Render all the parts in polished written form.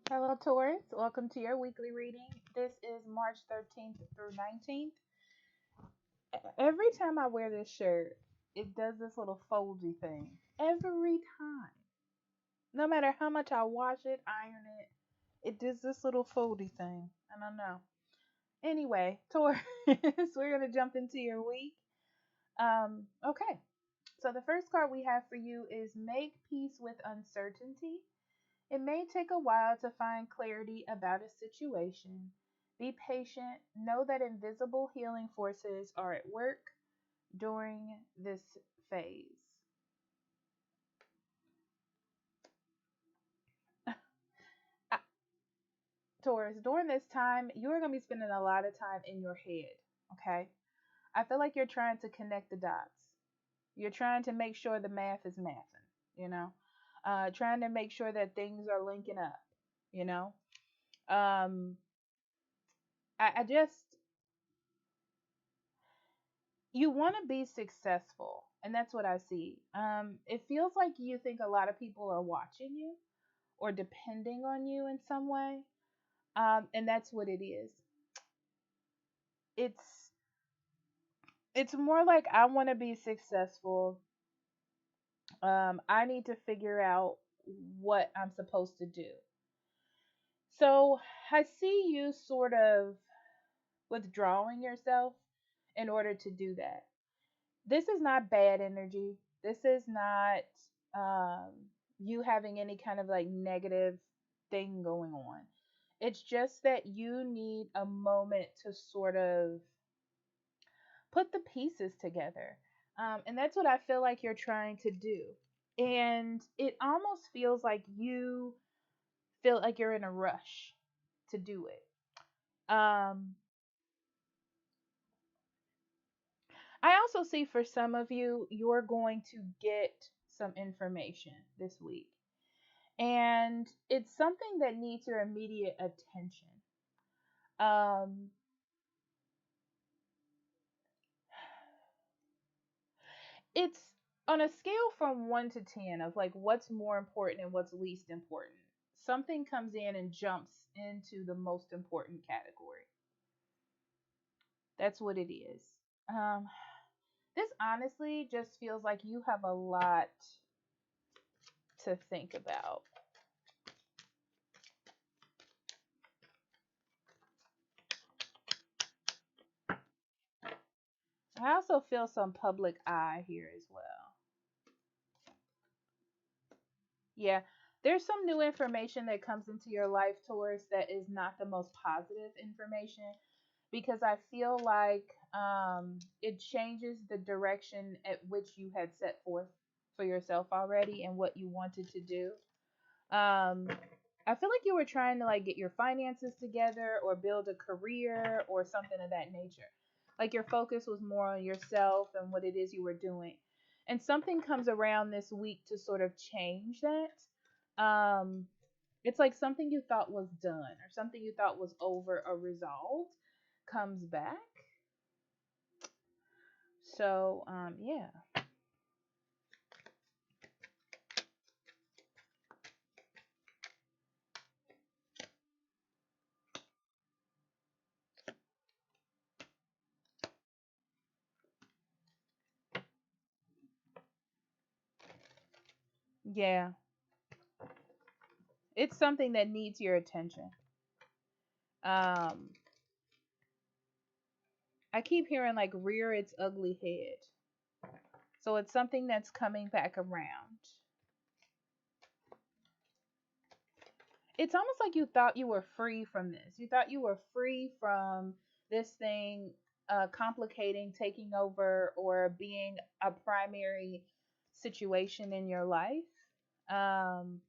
Hello, Taurus. Welcome to your weekly reading. This is March 13th through 19th. Every time I wear this shirt, it does this little foldy thing. Every time. No matter how much I wash it, iron it, it does this little foldy thing. I don't know. Anyway, Taurus, we're going to jump into your week. Okay. So the first card we have for you is Make Peace with Uncertainty. It may take a while to find clarity about a situation. Be patient. Know that invisible healing forces are at work during this phase. Taurus, during this time, you're going to be spending a lot of time in your head, okay? I feel like you're trying to connect the dots. You're trying to make sure the math is mathing, you know? Trying to make sure that things are linking up, you know? Um, I just, you want to be successful, and that's what I see. It feels like you think a lot of people are watching you or depending on you in some way, and that's what it is. It's it's more like I want to be successful. I need to figure out what I'm supposed to do. So I see you sort of withdrawing yourself in order to do that. This is not bad energy. This is not um, you having any kind of like negative thing going on. It's just that you need a moment to sort of put the pieces together. And that's what I feel like you're trying to do. And it almost feels like you feel like you're in a rush to do it. I also see for some of you, you're going to get some information this week. And it's something that needs your immediate attention. Um, it's on a scale from 1 to 10 of like what's more important and what's least important. Something comes in and jumps into the most important category. That's what it is. Um, this honestly just feels like you have a lot to think about. I also feel some public eye here as well. Yeah, there's some new information that comes into your life, Taurus, that is not the most positive information because I feel like it changes the direction at which you had set forth for yourself already and what you wanted to do. Um, I feel like you were trying to like get your finances together or build a career or something of that nature. Like your focus was more on yourself and what it is you were doing. And something comes around this week to sort of change that. It's like something you thought was done or something you thought was over or resolved comes back. So, yeah. Yeah. It's something that needs your attention. Um, I keep hearing like rear its ugly head. So it's something that's coming back around. It's almost like you thought you were free from this. You thought you were free from this thing complicating, taking over, or being a primary situation in your life. Um,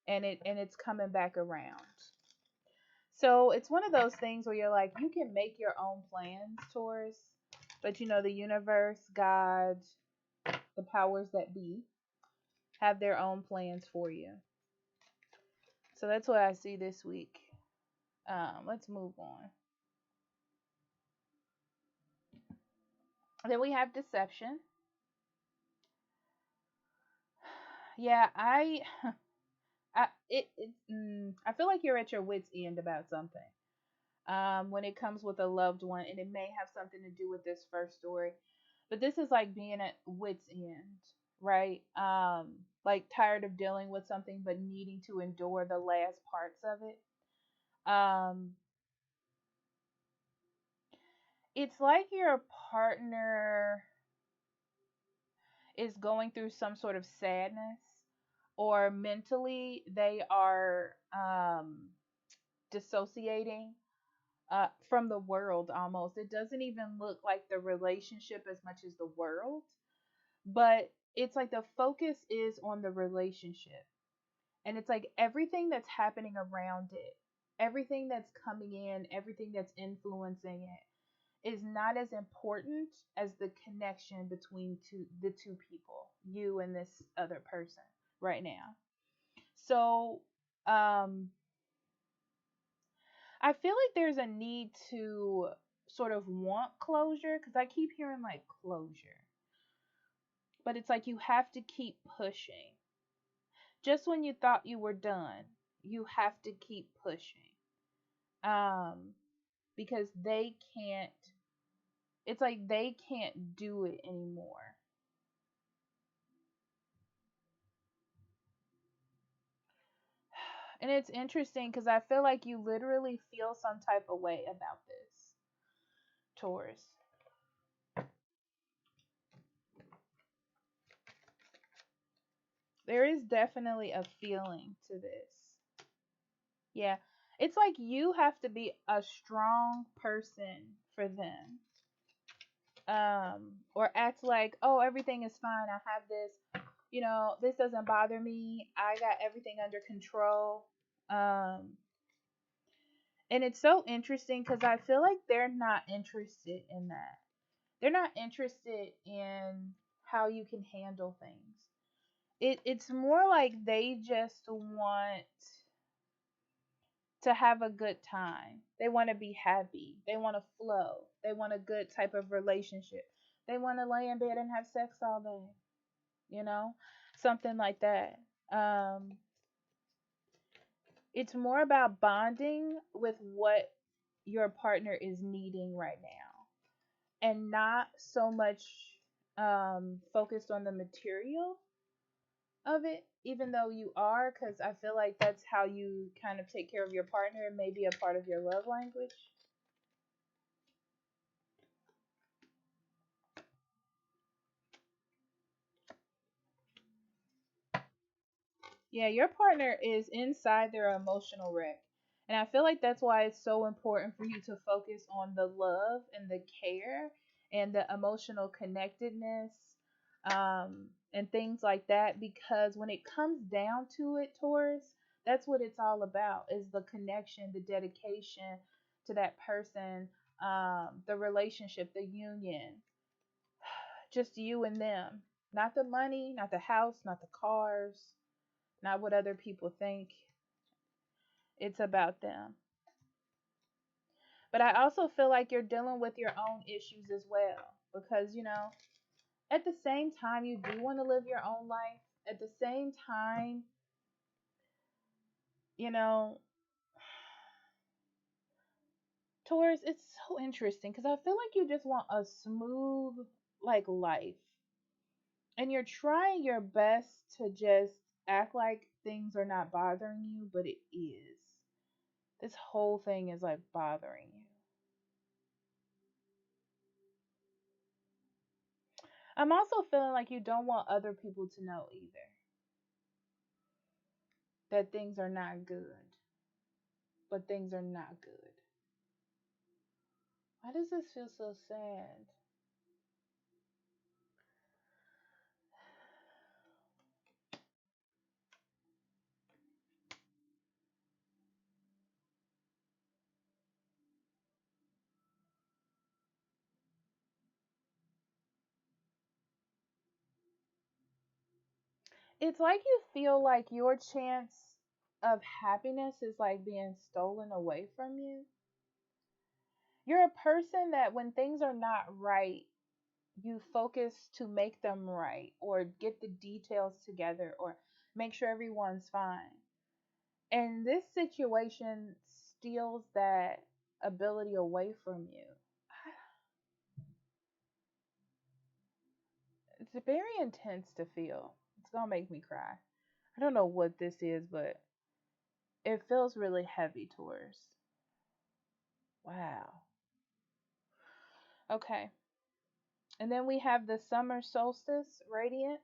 and it's coming back around. So it's one of those things where you're like, you can make your own plans, Taurus, but you know, the universe, God, the powers that be have their own plans for you. So that's what I see this week. Let's move on. Then we have deception. Yeah, I feel like you're at your wits end about something. When it comes with a loved one, and it may have something to do with this first story, but this is like being at wits end, right? Like tired of dealing with something, but needing to endure the last parts of it. Um, it's like your partner is going through some sort of sadness, or mentally they are dissociating from the world almost. It doesn't even look like the relationship as much as the world, but it's like the focus is on the relationship. And it's like everything that's happening around it, everything that's coming in, everything that's influencing it is not as important as the connection between the two people, you and this other person right now. So, I feel like there's a need to sort of want closure, because I keep hearing like closure, but it's like you have to keep pushing. Just when you thought you were done, you have to keep pushing. Um, because they can't, it's like they can't do it anymore. And it's interesting because I feel like you literally feel some type of way about this, Taurus. There is definitely a feeling to this. Yeah. It's like you have to be a strong person for them. Or act like, oh, everything is fine. I have this, this doesn't bother me. I got everything under control. Um, and it's so interesting because I feel like they're not interested in that. They're not interested in how you can handle things. It's more like they just want to have a good time. They want to be happy. They want to flow. They want a good type of relationship. They want to lay in bed and have sex all day, you know? Something like that. Um it's more about bonding with what your partner is needing right now, and not so much focused on the material of it, even though you are, because I feel like that's how you kind of take care of your partner and maybe a part of your love language. Yeah, your partner is inside their emotional wreck. And I feel like that's why it's so important for you to focus on the love and the care and the emotional connectedness, and things like that. Because when it comes down to it, Taurus, that's what it's all about, is the connection, the dedication to that person, the relationship, the union, just you and them. Not the money, not the house, not the cars, not what other people think. It's about them. But I also feel like you're dealing with your own issues as well. Because, at the same time, you do want to live your own life. At the same time, you know, Taurus, it's so interesting because I feel like you just want a smooth, like, life. And you're trying your best to just act like things are not bothering you, but it is. This whole thing is like bothering you. I'm also feeling like you don't want other people to know either that things are not good, but things are not good. Why does this feel so sad? It's like you feel like your chance of happiness is like being stolen away from you. You're a person that when things are not right, you focus to make them right or get the details together or make sure everyone's fine. And this situation steals that ability away from you. It's very intense to feel. It's gonna make me cry. I don't know what this is, but it feels really heavy, Taurus. Wow. Okay. And then we have the summer solstice radiance.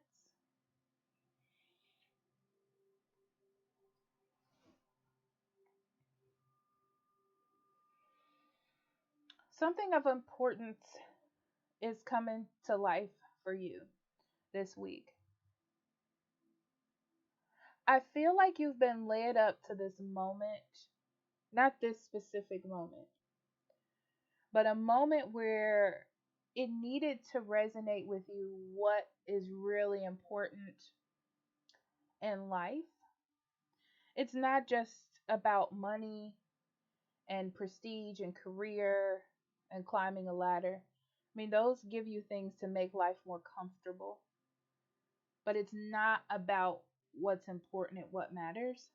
Something of importance is coming to life for you this week. I feel like you've been led up to this moment, not this specific moment, but a moment where it needed to resonate with you what is really important in life. It's not just about money and prestige and career and climbing a ladder. I mean, those give you things to make life more comfortable, but it's not about what's important and what matters.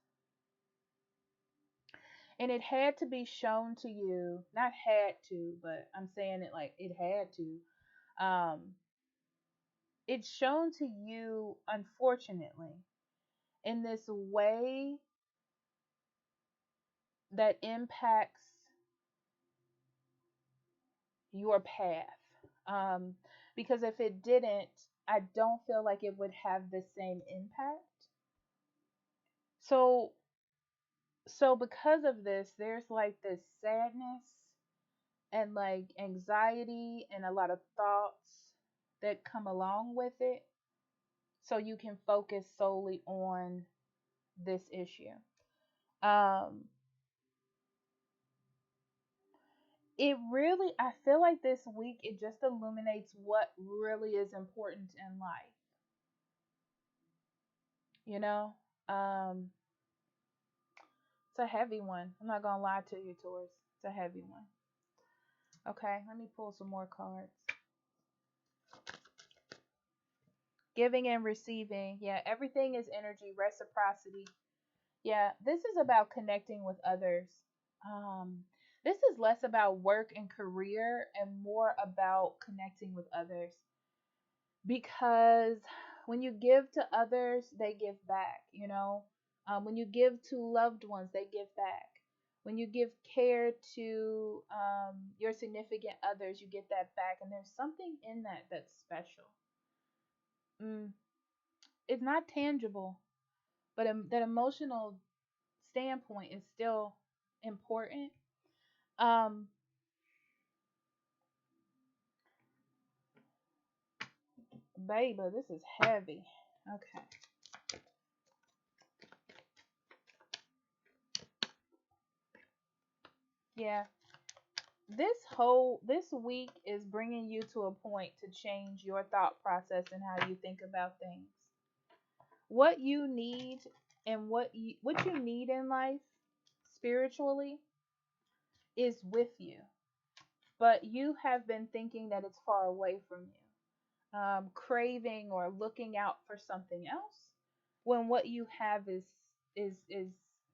And it had to be shown to you, not had to, but I'm saying it like it had to. It's shown to you, unfortunately, in this way that impacts your path. Um, because if it didn't, I don't feel like it would have the same impact. So, so because of this, there's like this sadness and like anxiety and a lot of thoughts that come along with it. So you can focus solely on this issue. Um, it really, I feel like this week it just illuminates what really is important in life. You know, um, it's a heavy one. I'm not gonna lie to you, Taurus. It's a heavy one. Okay, let me pull some more cards. Giving and receiving. Yeah, everything is energy, reciprocity. Yeah, this is about connecting with others. Um, this is less about work and career and more about connecting with others. Because when you give to others, they give back, you know. When you give to loved ones, they give back. When you give care to your significant others, you get that back. And there's something in that that's special. Mm, it's not tangible, but that emotional standpoint is still important. Um, Baby, this is heavy. Okay. Yeah, this week is bringing you to a point to change your thought process and how you think about things. What you need and what you need in life spiritually is with you, but you have been thinking that it's far away from you, craving or looking out for something else when what you have is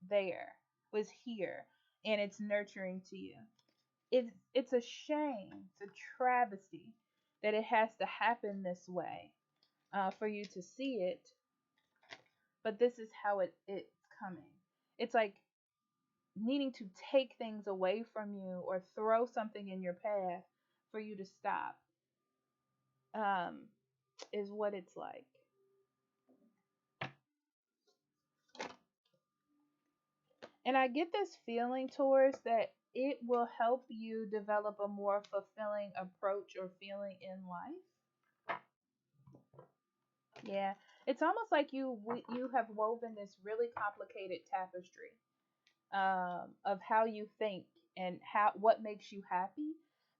there, was here, and it's nurturing to you. It's a shame, it's a travesty that it has to happen this way for you to see it, but this is how it's coming. It's like needing to take things away from you or throw something in your path for you to stop, um, is what it's like. And I get this feeling, Taurus, that it will help you develop a more fulfilling approach or feeling in life. Yeah, it's almost like you have woven this really complicated tapestry of how you think and how what makes you happy,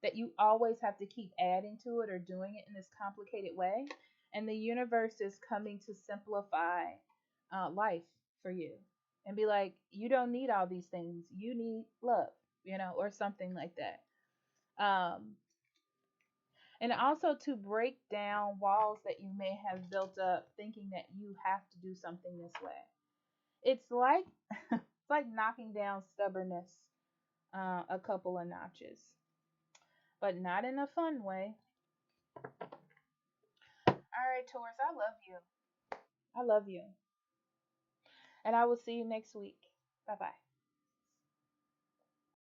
that you always have to keep adding to it or doing it in this complicated way. And the universe is coming to simplify life for you and be like, you don't need all these things. You need love, or something like that. Um, And also to break down walls that you may have built up thinking that you have to do something this way. It's like it's like knocking down stubbornness a couple of notches, but not in a fun way. All right, Taurus, I love you. I love you. And I will see you next week. Bye bye.